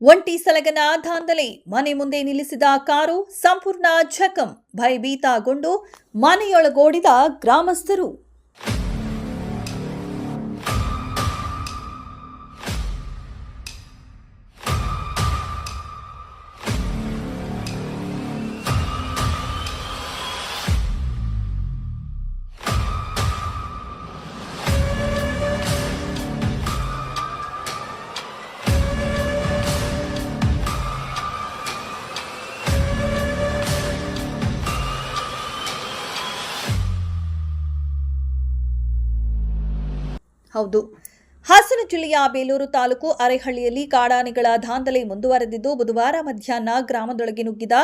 ಒಂಟಿ ಸಲಗನ ದಾಂಧಲೆ ಮನೆ ಮುಂದೆ ನಿಲ್ಲಿಸಿದ ಕಾರು ಸಂಪೂರ್ಣ ಜಖಂ, ಭಯಭೀತಗೊಂಡು ಮನೆಯೊಳಗೋಡಿದ ಗ್ರಾಮಸ್ಥರು. ಹೌದು, ಹಾಸನ ಜಿಲ್ಲೆಯ ಬೇಲೂರು ತಾಲೂಕು ಅರೇಹಳ್ಳಿಯಲ್ಲಿ ಕಾಡಾನೆಗಳ ದಾಂಧಲೆ ಮುಂದುವರೆದಿದ್ದು, ಬುಧವಾರ ಮಧ್ಯಾಹ್ನ ಗ್ರಾಮದೊಳಗೆ ನುಗ್ಗಿದ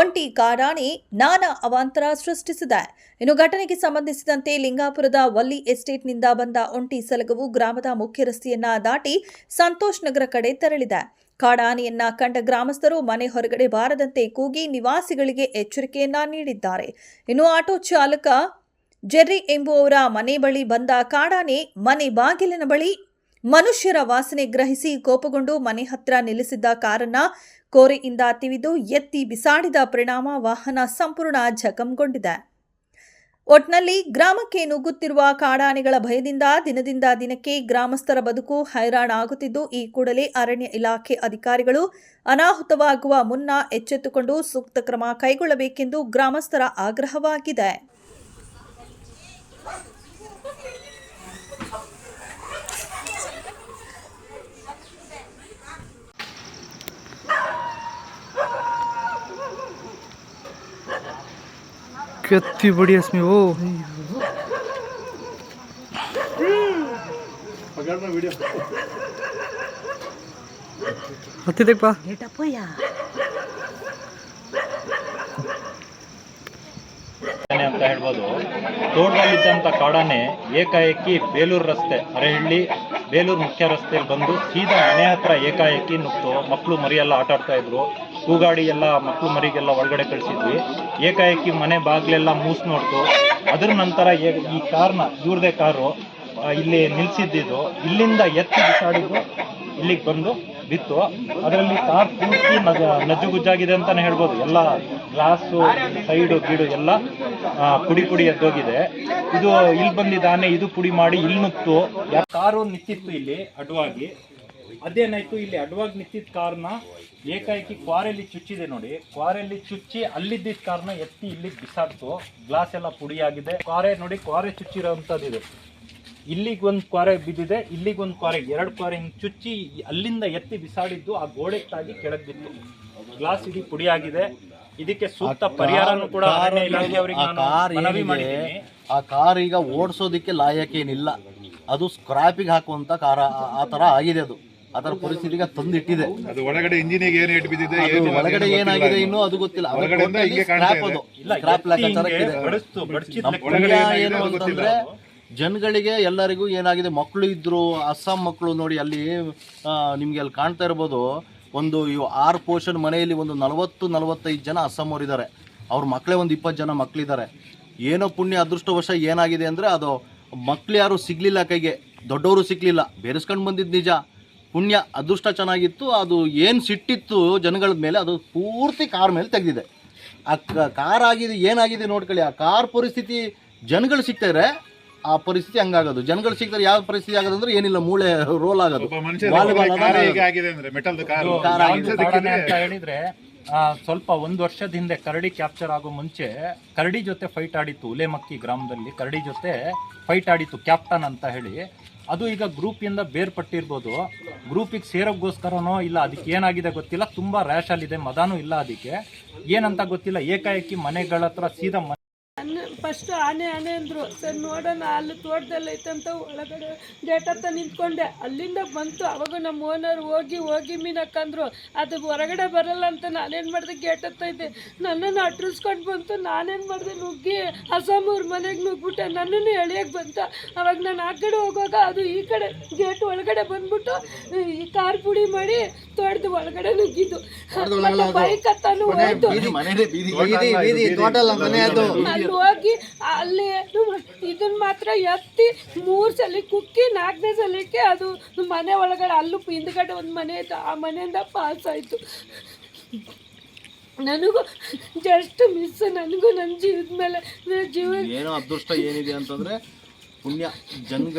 ಒಂಟಿ ಕಾಡಾನೆ ನಾನಾ ಅವಾಂತರ ಸೃಷ್ಟಿಸಿದೆ. ಇನ್ನು ಘಟನೆಗೆ ಸಂಬಂಧಿಸಿದಂತೆ ಲಿಂಗಾಪುರದ ವಲ್ಲಿ ಎಸ್ಟೇಟ್ನಿಂದ ಬಂದ ಒಂಟಿ ಸಲಗವು ಗ್ರಾಮದ ಮುಖ್ಯ ರಸ್ತೆಯನ್ನ ದಾಟಿ ಸಂತೋಷ್ ನಗರ ಕಡೆ ತೆರಳಿದೆ. ಕಾಡಾನೆಯನ್ನ ಕಂಡ ಗ್ರಾಮಸ್ಥರು ಮನೆ ಹೊರಗಡೆ ಬಾರದಂತೆ ಕೂಗಿ ನಿವಾಸಿಗಳಿಗೆ ಎಚ್ಚರಿಕೆಯನ್ನ ನೀಡಿದ್ದಾರೆ. ಇನ್ನು ಆಟೋ ಚಾಲಕ ಜೆರ್ರಿ ಎಂಬುವವರ ಮನೆ ಬಳಿ ಬಂದ ಕಾಡಾನೆ ಮನೆ ಬಾಗಿಲಿನ ಬಳಿ ಮನುಷ್ಯರ ವಾಸನೆ ಗ್ರಹಿಸಿ ಕೋಪಗೊಂಡು ಮನೆ ಹತ್ರ ನಿಲ್ಲಿಸಿದ್ದ ಕಾರನ್ನ ಕೋರೆಯಿಂದ ತಿವಿದು ಎತ್ತಿ ಬಿಸಾಡಿದ ಪರಿಣಾಮ ವಾಹನ ಸಂಪೂರ್ಣ ಜಖಂಗೊಂಡಿದೆ. ಒಟ್ನಲ್ಲಿ ಗ್ರಾಮಕ್ಕೆ ನುಗ್ಗುತ್ತಿರುವ ಕಾಡಾನೆಗಳ ಭಯದಿಂದ ದಿನದಿಂದ ದಿನಕ್ಕೆ ಗ್ರಾಮಸ್ಥರ ಬದುಕು ಹೈರಾಣಾಗುತ್ತಿದ್ದು, ಈ ಕೂಡಲೇ ಅರಣ್ಯ ಇಲಾಖೆ ಅಧಿಕಾರಿಗಳು ಅನಾಹುತವಾಗುವ ಮುನ್ನ ಎಚ್ಚೆತ್ತುಕೊಂಡು ಸೂಕ್ತ ಕ್ರಮ ಕೈಗೊಳ್ಳಬೇಕೆಂದು ಗ್ರಾಮಸ್ಥರ ಆಗ್ರಹವಾಗಿದೆ. कितनी बढ़िया इसमें वो पकड़ना वीडियो हत्ती देख पा ಅಂತ ಹೇಳ್ಬೋದು. ತೋಟದಲ್ಲಿದ್ದಂಥ ಕಾಡಾನೆ ಏಕಾಏಕಿ ಬೇಲೂರು ರಸ್ತೆ ಅರೇಹಳ್ಳಿ ಬೇಲೂರು ಮುಖ್ಯ ರಸ್ತೆಯಲ್ಲಿ ಬಂದು ಸೀದಾ ಮನೆ ಹತ್ರ ಏಕಾಏಕಿ ನುಗ್ತು. ಮಕ್ಕಳು ಮರಿಯೆಲ್ಲ ಆಟ ಆಡ್ತಾ ಇದ್ರು. ಕೂಗಾಡಿ ಎಲ್ಲ ಮಕ್ಕಳು ಮರಿಗೆಲ್ಲ ಒಳಗಡೆ ಕಳಿಸಿದ್ವಿ. ಏಕಾಏಕಿ ಮನೆ ಬಾಗಿಲೆಲ್ಲ ಮೂಸ್ ನೋಡ್ತು. ಅದ್ರ ನಂತರ ಈ ಕಾರ್ನ ಇವ್ರದೇ ಕಾರು ಇಲ್ಲಿ ನಿಲ್ಸಿದ್ದು, ಇಲ್ಲಿಂದ ಎತ್ತಿ ಬಿಸಾಡಿದ್ದು ಇಲ್ಲಿಗೆ ಬಂದು ಬಿತ್ತು. ಅದರಲ್ಲಿ ಕಾರ್ ಪೂರ್ತಿ ನಜ್ಜುಗುಜ್ಜಾಗಿದೆ ಅಂತಾನೆ ಹೇಳ್ಬೋದು. ಎಲ್ಲ ಗ್ಲಾಸು ಸೈಡು ಗಿಡು ಎಲ್ಲ ಪುಡಿ ಎದ್ದೋಗಿದೆ. ಇದು ಇಲ್ಲಿ ಬಂದಿದ್ದಾನೆ, ಇದು ಪುಡಿ ಮಾಡಿ ಇಲ್ಲಿ ನುಗ್ತು. ಕಾರು ನಿಂತಿತ್ತು ಇಲ್ಲಿ ಅಡ್ವಾಗಿ. ಅದೇನಾಯ್ತು, ಇಲ್ಲಿ ಅಡ್ವಾಗಿ ನಿಂತಿದ್ದ ಕಾರ್ನ ಏಕಾಏಕಿ ಕ್ವಾರೆಯಲ್ಲಿ ಚುಚ್ಚಿದೆ ನೋಡಿ. ಕ್ವಾರೆಯಲ್ಲಿ ಚುಚ್ಚಿ ಅಲ್ಲಿದ್ದ ಕಾರ್ನ ಎತ್ತಿ ಇಲ್ಲಿ ಬಿಸಾಡ್ತು. ಗ್ಲಾಸ್ ಎಲ್ಲ ಪುಡಿಯಾಗಿದೆ. ಕ್ವಾರೆ ನೋಡಿ, ಕ್ವಾರೆ ಚುಚ್ಚಿರೋಂಥದ್ದು ಇದು. ಇಲ್ಲಿಗೊಂದು ಕ್ವಾರೆ ಬಿದ್ದಿದೆ, ಇಲ್ಲಿಗೊಂದು ಕ್ವಾರೆ, 2 ಕ್ವಾರೆ ಹಿಂಗೆ ಚುಚ್ಚಿ ಅಲ್ಲಿಂದ ಎತ್ತಿ ಬಿಸಾಡಿದ್ದು ಆ ಗೋಡೆ ತಾಗಿ ಕೆಳಗೆ ಬಿತ್ತು. ಗ್ಲಾಸ್ ಇಡೀ ಪುಡಿಯಾಗಿದೆ. ಇದಕ್ಕೆ ಸೂಕ್ತ ಪರಿಹಾರನೂ ಕೂಡ ಅರಣ್ಯ ಇಲಾಖೆಯವರಿಗೆ ಮನವಿ ಮಾಡಿದ್ದೀನಿ. ಆ ಕಾರ್ ಈಗ ಓಡಿಸೋದಕ್ಕೆ ಲಾಯಕೇನಿಲ್ಲ, ಅದು ಸ್ಕ್ರಾಪಿಗೆ ಹಾಕುವಂತ ಕಾರ್ ಆ ತರ ಆಗಿದೆ. ಅದು ಆ ತರ ಪರಿಸ್ಥಿತಿಗೆ ತಂದಿಟ್ಟಿದೆ. ಅದು ಒಳಗಡೆ ಇಂಜಿನಿಗೆ ಏನು ಇಟ್ಟು ಬಿದ್ದಿದೆ, ಒಳಗಡೆ ಏನಾಗಿದೆ ಇನ್ನೂ ಅದು ಗೊತ್ತಿಲ್ಲ. ಏನು ಅಂತಂದ್ರೆ ಜನಗಳಿಗೆ ಎಲ್ಲರಿಗೂ ಏನಾಗಿದೆ, ಮಕ್ಕಳು ಇದ್ರು, ಅಸ್ಸಾಂ ಮಕ್ಕಳು ನೋಡಿ ಅಲ್ಲಿ ನಿಮ್ಗೆ ಅಲ್ಲಿ ಕಾಣ್ತಾ ಇರ್ಬೋದು. ಒಂದು 6 ಪೋರ್ಷನ್ ಮನೆಯಲ್ಲಿ ಒಂದು 40-45 ಜನ ಅಸ್ಸಾಂ ಅವ್ರು ಇದ್ದಾರೆ. ಅವ್ರ ಮಕ್ಕಳೇ ಒಂದು 20 ಜನ ಮಕ್ಕಳಿದ್ದಾರೆ. ಏನೋ ಪುಣ್ಯ ಅದೃಷ್ಟವಶ ಏನಾಗಿದೆ ಅಂದರೆ ಅದು ಮಕ್ಳು ಯಾರು ಸಿಗ್ಲಿಲ್ಲ, ಕೈಗೆ ದೊಡ್ಡವರು ಸಿಗ್ಲಿಲ್ಲ, ಬೇರೆಸ್ಕೊಂಡು ಬಂದಿದ್ದು ನಿಜ. ಪುಣ್ಯ ಅದೃಷ್ಟ ಚೆನ್ನಾಗಿತ್ತು. ಅದು ಏನು ಸಿಟ್ಟಿತ್ತು ಜನಗಳ ಮೇಲೆ, ಅದು ಪೂರ್ತಿ ಕಾರ್ ಮೇಲೆ ತೆಗೆದಿದೆ. ಆ ಕಾರ್ ಆಗಿದೆ ಏನಾಗಿದೆ ನೋಡ್ಕೊಳ್ಳಿ. ಆ ಕಾರ್ ಪರಿಸ್ಥಿತಿ ಜನಗಳು ಸಿಗ್ತಾರೆ, ಆ ಪರಿಸ್ಥಿತಿ ಹಂಗಾಗೋದು. ಜನಗಳು ಸಿಗ್ತಾರೆ, ಯಾವ ಪರಿಸ್ಥಿತಿ ಆಗೋದಂದ್ರೆ ಏನಿಲ್ಲ, ಮೂಳೆ ರೋಲ್ ಆಗೋದು. ಹೇಳಿದ್ರೆ ಸ್ವಲ್ಪ 1 ವರ್ಷದ ಹಿಂದೆ ಕರಡಿ ಕ್ಯಾಪ್ಚರ್ ಆಗೋ ಮುಂಚೆ ಕರಡಿ ಜೊತೆ ಫೈಟ್ ಆಡಿತ್ತು. ಉಲೇಮಕ್ಕಿ ಗ್ರಾಮದಲ್ಲಿ ಕರಡಿ ಜೊತೆ ಫೈಟ್ ಆಡಿತ್ತು, ಕ್ಯಾಪ್ಟನ್ ಅಂತ ಹೇಳಿ. ಅದು ಈಗ ಗ್ರೂಪಿಂದ ಬೇರ್ಪಟ್ಟಿರ್ಬೋದು. ಗ್ರೂಪಿಗೆ ಸೇರೋಕ್ಕೋಸ್ಕರನೋ ಇಲ್ಲ ಅದಕ್ಕೆ ಏನಾಗಿದೆ ಗೊತ್ತಿಲ್ಲ. ತುಂಬ ರ್ಯಾಶ್ ಅಲ್ಲಿದೆ, ಮದಾನೂ ಇಲ್ಲ ಅದಕ್ಕೆ, ಏನಂತ ಗೊತ್ತಿಲ್ಲ. ಏಕಾಏಕಿ ಮನೆಗಳ ಹತ್ರ ಸೀದಾ ಫಸ್ಟ್ ಆನೆ ಅಂದರು. ಸರ್ ನೋಡೋಣ, ಅಲ್ಲಿ ತೋಟದಲ್ಲಿ ಐತಂತ ಒಳಗಡೆ ಗೇಟ್ ಹತ್ರ ನಿಂತ್ಕೊಂಡೆ. ಅಲ್ಲಿಂದ ಬಂತು. ಅವಾಗ ನಮ್ಮ ಓನರ್ ಹೋಗಿ ಮೀನಕ್ಕಂದ್ರು. ಅದು ಹೊರಗಡೆ ಬರಲ್ಲ ಅಂತ ನಾನೇನು ಮಾಡಿದೆ, ಗೇಟ್ ಹತ್ತ ಇದ್ದೆ. ನನ್ನನ್ನು ಅಟ್ರಿಸ್ಕೊಂಡು ಬಂತು. ನಾನೇನು ಮಾಡಿದೆ, ನುಗ್ಗಿ ಅಸ್ಸಾಮವ್ರ ಮನೆಗೆ ನುಗ್ಬಿಟ್ಟೆ. ನನ್ನನ್ನು ಎಳಿಯಕ್ಕೆ ಬಂತ. ಅವಾಗ ನಾನು ಆ ಕಡೆ ಹೋಗುವಾಗ ಅದು ಈ ಕಡೆ ಗೇಟ್ ಒಳಗಡೆ ಬಂದ್ಬಿಟ್ಟು ಈ ಕಾರ್ ಪುಡಿ ಮಾಡಿ ತೋಟದ ಒಳಗಡೆ ನುಗ್ಗಿದ್ದು. ಬೈಕ್ ಹತ್ತಾನು ಹೋಯ್ತು. ಅಲ್ಲಿ ಹೋಗಿ ಅಲ್ಲಿ ಇದನ್ನ ಮಾತ್ರ ಎತ್ತಿ 3 ಸಲ ಕುಕ್ಕಿ 4ನೇ ಸಲಕ್ಕೆ ಅದು ಮನೆ ಒಳಗಡೆ ಅಲ್ಲೂ ಹಿಂದ್ಗಡೆ ಒಂದು ಮನೆ ಇತ್ತು, ಆ ಮನೆಯಿಂದ ಪಾಸ್ ಆಯಿತು. ನನಗೂ ಜಸ್ಟ್ ಮಿಸ್, ನನಗೂ ನನ್ನ ಜೀವದ ಮೇಲೆ ಜೀವ ಏನೋ ಅದೃಷ್ಟ ಏನಿದೆ ಅಂತಂದರೆ ಪುಣ್ಯ ಜನಗಳು